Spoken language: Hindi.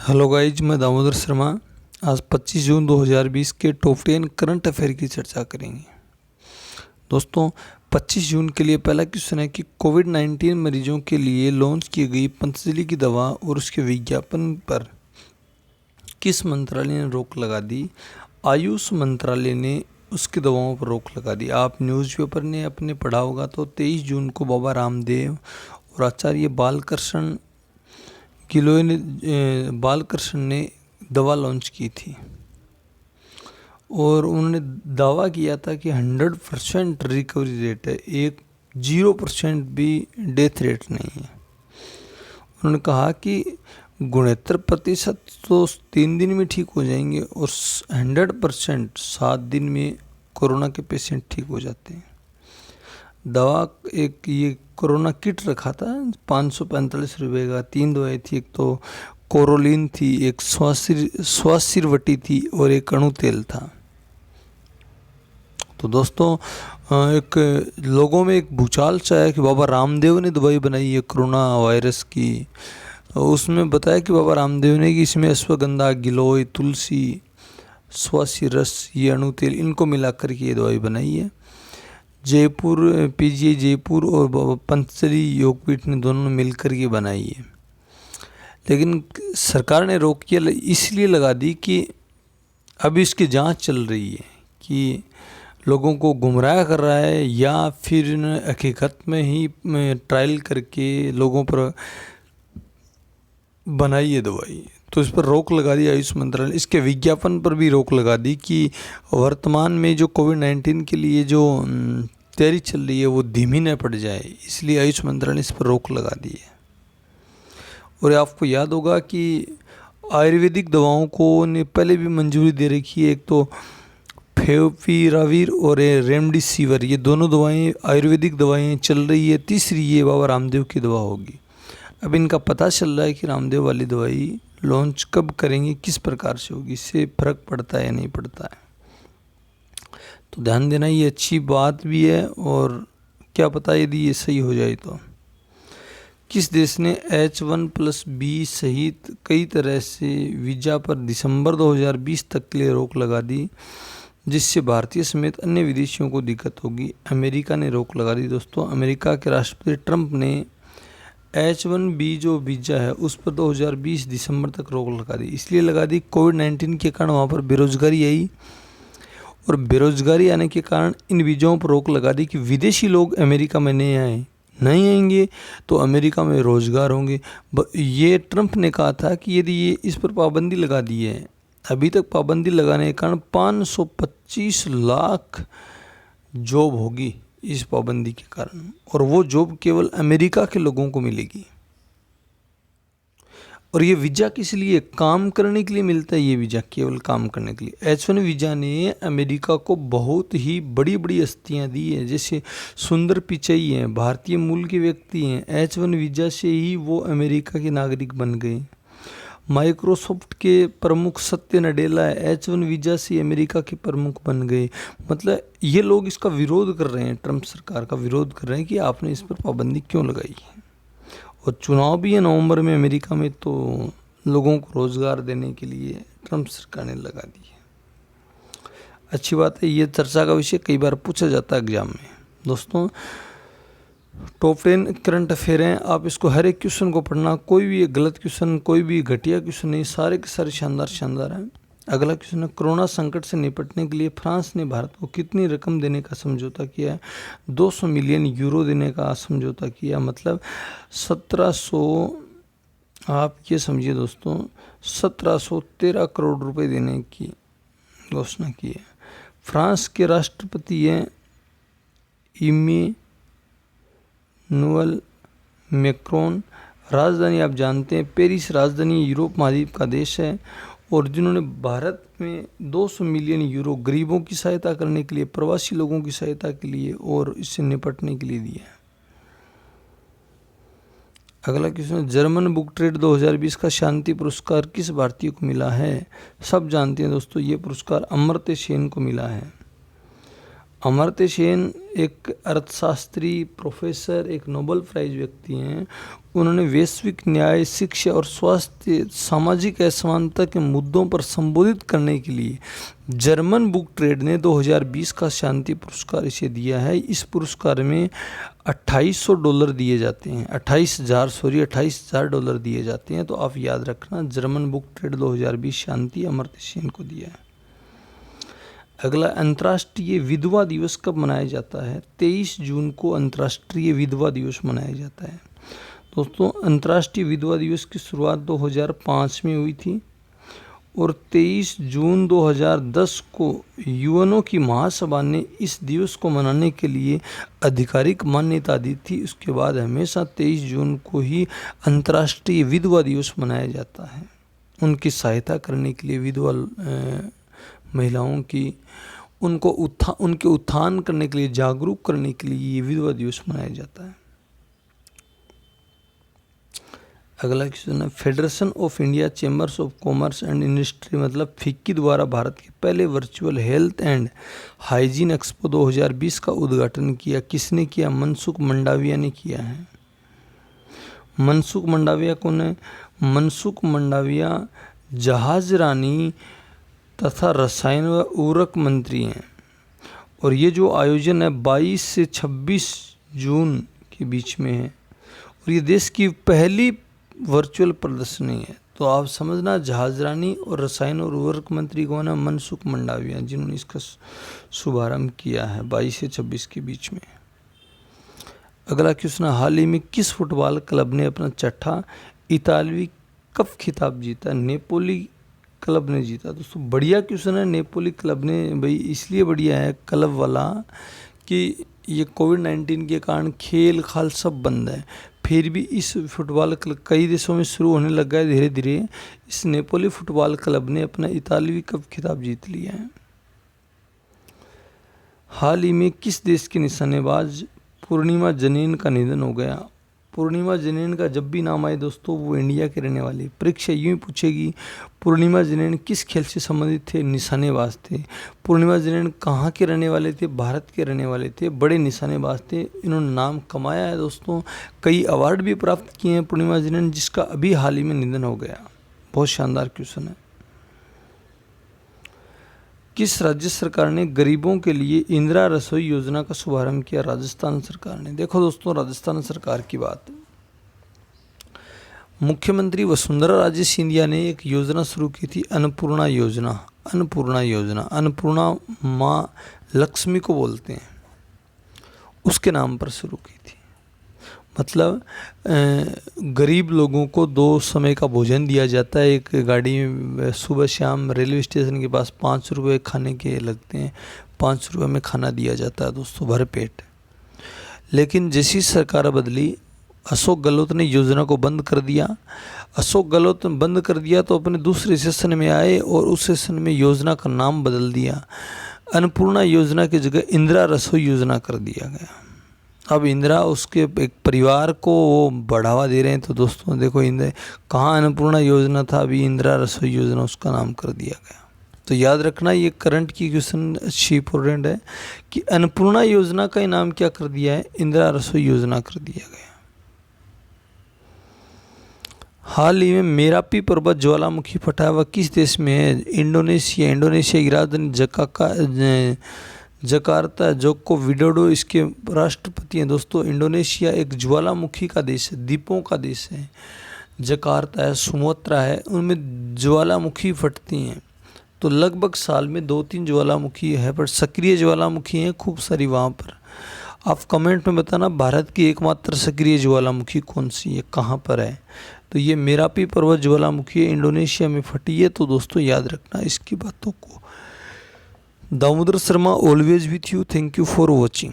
हेलो गाइज, मैं दामोदर शर्मा। आज 25 जून 2020 के टॉप 10 करंट अफेयर की चर्चा करेंगे। दोस्तों, 25 जून के लिए पहला क्वेश्चन है कि कोविड-19 मरीजों के लिए लॉन्च की गई पतंजलि की दवा और उसके विज्ञापन पर किस मंत्रालय ने रोक लगा दी? आयुष मंत्रालय ने उसकी दवाओं पर रोक लगा दी। आप न्यूज़पेपर ने अपने पढ़ा होगा तो 23 जून को बाबा रामदेव और आचार्य बालकृष्ण ने दवा लॉन्च की थी और उन्होंने दावा किया था कि 100% रिकवरी रेट है, 0% भी डेथ रेट नहीं है। उन्होंने कहा कि 69% तो 3 दिन में ठीक हो जाएंगे और 100% 7 दिन में कोरोना के पेशेंट ठीक हो जाते हैं। दवा एक ये कोरोना किट रखा था 545 रुपये का। 3 दवाई थी, एक तो कोरोलिन थी, एक स्वासिरवटी थी और एक अणु तेल था। तो दोस्तों, एक लोगों में एक भूचाल चाया कि बाबा रामदेव ने दवाई बनाई है कोरोना वायरस की। उसमें बताया कि बाबा रामदेव ने कि इसमें अश्वगंधा, गिलोय, तुलसी, स्वासी रस, ये अणु तेल, इनको मिलाकर के ये दवाई बनाई है। जयपुर पीजीआई जयपुर और पतंजलि योगपीठ ने दोनों मिलकर के बनाई है। लेकिन सरकार ने रोक इसलिए लगा दी कि अभी इसकी जांच चल रही है कि लोगों को गुमराह कर रहा है या फिर हकीकत में ही ट्रायल करके लोगों पर बनाई है दवाई। तो इस पर रोक लगा दी आयुष मंत्रालय। इसके विज्ञापन पर भी रोक लगा दी कि वर्तमान में जो कोविड-19 के लिए जो तैयारी चल रही है वो धीमी न पड़ जाए, इसलिए आयुष मंत्रालय ने इस पर रोक लगा दी है। और आपको याद होगा कि आयुर्वेदिक दवाओं को ने पहले भी मंजूरी दे रखी है। एक तो फेविपिराविर और रेमडेसिविर, ये दोनों दवाएं आयुर्वेदिक दवाएं चल रही है। तीसरी ये बाबा रामदेव की दवा होगी। अब इनका पता चल रहा है कि रामदेव वाली दवाई लॉन्च कब करेंगे, किस प्रकार से होगी, इससे फर्क पड़ता है या नहीं पड़ता है। तो ध्यान देना, ये अच्छी बात भी है और क्या पता यदि ये सही हो जाए तो। किस देश ने H1+B सहित कई तरह से वीज़ा पर दिसंबर 2020 तक के लिए रोक लगा दी, जिससे भारतीय समेत अन्य विदेशियों को दिक्कत होगी? अमेरिका ने रोक लगा दी। दोस्तों, अमेरिका के राष्ट्रपति ट्रंप ने H1B जो वीज़ा है उस पर 2020 दिसंबर तक रोक लगा दी। इसलिए लगा दी कोविड-19 के कारण वहाँ पर बेरोजगारी आई और बेरोजगारी आने के कारण इन वीज़ाओं पर रोक लगा दी कि विदेशी लोग अमेरिका में नहीं आएंगे तो अमेरिका में रोजगार होंगे। ये ट्रंप ने कहा था कि यदि ये इस पर पाबंदी लगा दी है, अभी तक पाबंदी लगाने के कारण 525 लाख जॉब होगी इस पाबंदी के कारण, और वो जॉब केवल अमेरिका के लोगों को मिलेगी। और ये वीज़ा किस लिए? काम करने के लिए मिलता है। ये वीज़ा केवल काम करने के लिए। H1 वीज़ा ने अमेरिका को बहुत ही बड़ी बड़ी हस्तियां दी है, जैसे सुंदर पिचई हैं, भारतीय मूल के व्यक्ति हैं। H1 वीज़ा से ही वो अमेरिका के नागरिक बन गए। माइक्रोसॉफ्ट के प्रमुख सत्य नडेला H1 वीज़ा से अमेरिका के प्रमुख बन गए। मतलब ये लोग इसका विरोध कर रहे हैं, ट्रंप सरकार का विरोध कर रहे हैं कि आपने इस पर पाबंदी क्यों लगाई है। और चुनाव भी है नवंबर में अमेरिका में, तो लोगों को रोज़गार देने के लिए ट्रंप सरकार ने लगा दी है। अच्छी बात है, ये चर्चा का विषय कई बार पूछा जाता है एग्जाम में। दोस्तों, टॉप 10 करंट अफेयर हैं, आप इसको हर एक क्वेश्चन को पढ़ना। कोई भी गलत क्वेश्चन, कोई भी घटिया क्वेश्चन नहीं, सारे के सारे शानदार हैं। अगला क्वेश्चन है, कोरोना संकट से निपटने के लिए फ्रांस ने भारत को कितनी रकम देने का समझौता किया है? 200 मिलियन यूरो देने का समझौता किया। मतलब 1700, आप ये समझिए दोस्तों, 1713 करोड़ रुपए देने की घोषणा की है। फ्रांस के राष्ट्रपति हैं इमैनुअल मैक्रोन। राजधानी आप जानते हैं पेरिस, राजधानी यूरोप महाद्वीप का देश है, और जिन्होंने भारत में 200 मिलियन यूरो गरीबों की सहायता करने के लिए, प्रवासी लोगों की सहायता के लिए और इससे निपटने के लिए दिया है। अगला क्वेश्चन, जर्मन बुक ट्रेड 2020 का शांति पुरस्कार किस भारतीय को मिला है? सब जानते हैं दोस्तों, ये पुरस्कार अमर्त्य सेन को मिला है। अमर्त्य सेन एक अर्थशास्त्री, प्रोफेसर, एक नोबेल प्राइज व्यक्ति हैं। उन्होंने वैश्विक न्याय, शिक्षा और स्वास्थ्य, सामाजिक असमानता के मुद्दों पर संबोधित करने के लिए जर्मन बुक ट्रेड ने 2020 का शांति पुरस्कार इसे दिया है। इस पुरस्कार में $2800 दिए जाते हैं, 28,000 डॉलर दिए जाते हैं। तो आप याद रखना, जर्मन बुक ट्रेड 2020 शांति अमर्त्य सेन को दिया है। अगला, अंतर्राष्ट्रीय विधवा दिवस कब मनाया जाता है? 23 जून को अंतर्राष्ट्रीय विधवा दिवस मनाया जाता है। दोस्तों, अंतर्राष्ट्रीय विधवा दिवस की शुरुआत 2005 में हुई थी और 23 जून 2010 को यूएनओ की महासभा ने इस दिवस को मनाने के लिए आधिकारिक मान्यता दी थी। उसके बाद हमेशा 23 जून को ही अंतर्राष्ट्रीय विधवा दिवस मनाया जाता है। उनकी सहायता करने के लिए, विधवा महिलाओं की, उनके उत्थान करने के लिए, जागरूक करने के लिए ये विधवा दिवस मनाया जाता है। अगला क्वेश्चन है, federation of India chambers of commerce and industry मतलब फिक्की द्वारा भारत के पहले virtual health and hygiene expo 2020 का उद्घाटन किया। किसने किया? मनसुख मंडाविया ने किया है। मनसुख मंडाविया कौन है? मनसुख मंडाविया जहाजरानी तथा रसायन व उर्वरक मंत्री हैं। और ये जो आयोजन है 22 से 26 जून के बीच में है और ये देश की पहली वर्चुअल प्रदर्शनी है। तो आप समझना, जहाजरानी और रसायन और उर्वरक मंत्री कौन है? मनसुख मंडाविया, जिन्होंने इसका शुभारंभ किया है 22 से 26 के बीच में। अगला क्वेश्चन, हाल ही में किस फुटबॉल क्लब ने अपना छठा इतालवी कप खिताब जीता? नेपोली क्लब ने जीता। दोस्तों, बढ़िया क्वेश्चन है। नेपोली क्लब ने, भाई इसलिए बढ़िया है क्लब वाला कि ये कोविड-19 के कारण खेल खाल सब बंद है, फिर भी इस फुटबॉल क्लब कई देशों में शुरू होने लग गया धीरे धीरे। इस नेपोली फुटबॉल क्लब ने अपना इतालवी कप खिताब जीत लिया है। हाल ही में किस देश के निशानेबाज पूर्णिमा जनीन का निधन हो गया? पूर्णिमा जनीन का जब भी नाम आए दोस्तों, वो इंडिया के रहने वाले। परीक्षा यूँ ही पूछेगी, पूर्णिमा जनीन किस खेल से संबंधित थे? निशानेबाज थे। पूर्णिमा जनीन कहाँ के रहने वाले थे? भारत के रहने वाले थे, बड़े निशानेबाज थे। इन्होंने नाम कमाया है दोस्तों, कई अवार्ड भी प्राप्त किए हैं पूर्णिमा जनीन, जिसका अभी हाल ही में निधन हो गया। बहुत शानदार क्वेश्चन है। किस राज्य सरकार ने गरीबों के लिए इंदिरा रसोई योजना का शुभारंभ किया? राजस्थान सरकार ने। देखो दोस्तों, राजस्थान सरकार की बात, मुख्यमंत्री वसुंधरा राजे सिंधिया ने एक योजना शुरू की थी, अन्नपूर्णा योजना। अन्नपूर्णा योजना, अन्नपूर्णा माँ लक्ष्मी को बोलते हैं, उसके नाम पर शुरू की थी। मतलब गरीब लोगों को 2 समय का भोजन दिया जाता है। एक गाड़ी में सुबह शाम रेलवे स्टेशन के पास 5 रुपये खाने के लगते हैं, 5 रुपये में खाना दिया जाता है दोस्तों, भर पेट। लेकिन जैसी सरकार बदली, अशोक गहलोत ने योजना को बंद कर दिया। अशोक गहलोत ने बंद कर दिया तो अपने दूसरे सेशन में आए और उस सेशन में योजना का नाम बदल दिया। अन्नपूर्णा योजना की जगह इंदिरा रसोई योजना कर दिया गया। अब इंदिरा, उसके एक परिवार को वो बढ़ावा दे रहे हैं। तो दोस्तों देखो, कहाँ अन्नपूर्णा योजना था, अभी इंदिरा रसोई योजना उसका नाम कर दिया गया। तो याद रखना, ये करंट की क्वेश्चन अच्छी इंपॉर्टेंट है कि अन्नपूर्णा योजना का नाम क्या कर दिया है? इंदिरा रसोई योजना कर दिया गया। हाल ही में मेरापी पर्वत ज्वालामुखी फटा हुआ किस देश में है? इंडोनेशिया। इंडोनेशिया की राजधानी जकार्ता। जोको विडोडो इसके राष्ट्रपति हैं। दोस्तों, इंडोनेशिया एक ज्वालामुखी का देश है, द्वीपों का देश है। जकार्ता है, सुमात्रा है, उनमें ज्वालामुखी फटती हैं। तो लगभग साल में 2-3 ज्वालामुखी है, पर सक्रिय ज्वालामुखी हैं खूब सारी वहाँ पर। आप कमेंट में बताना, भारत की एकमात्र सक्रिय ज्वालामुखी कौन सी है, कहाँ पर है? तो ये मेरापी पर्वत ज्वालामुखी है, इंडोनेशिया में फटी है। तो दोस्तों याद रखना इसकी बातों को। Damodar Sharma always with you. Thank you for watching.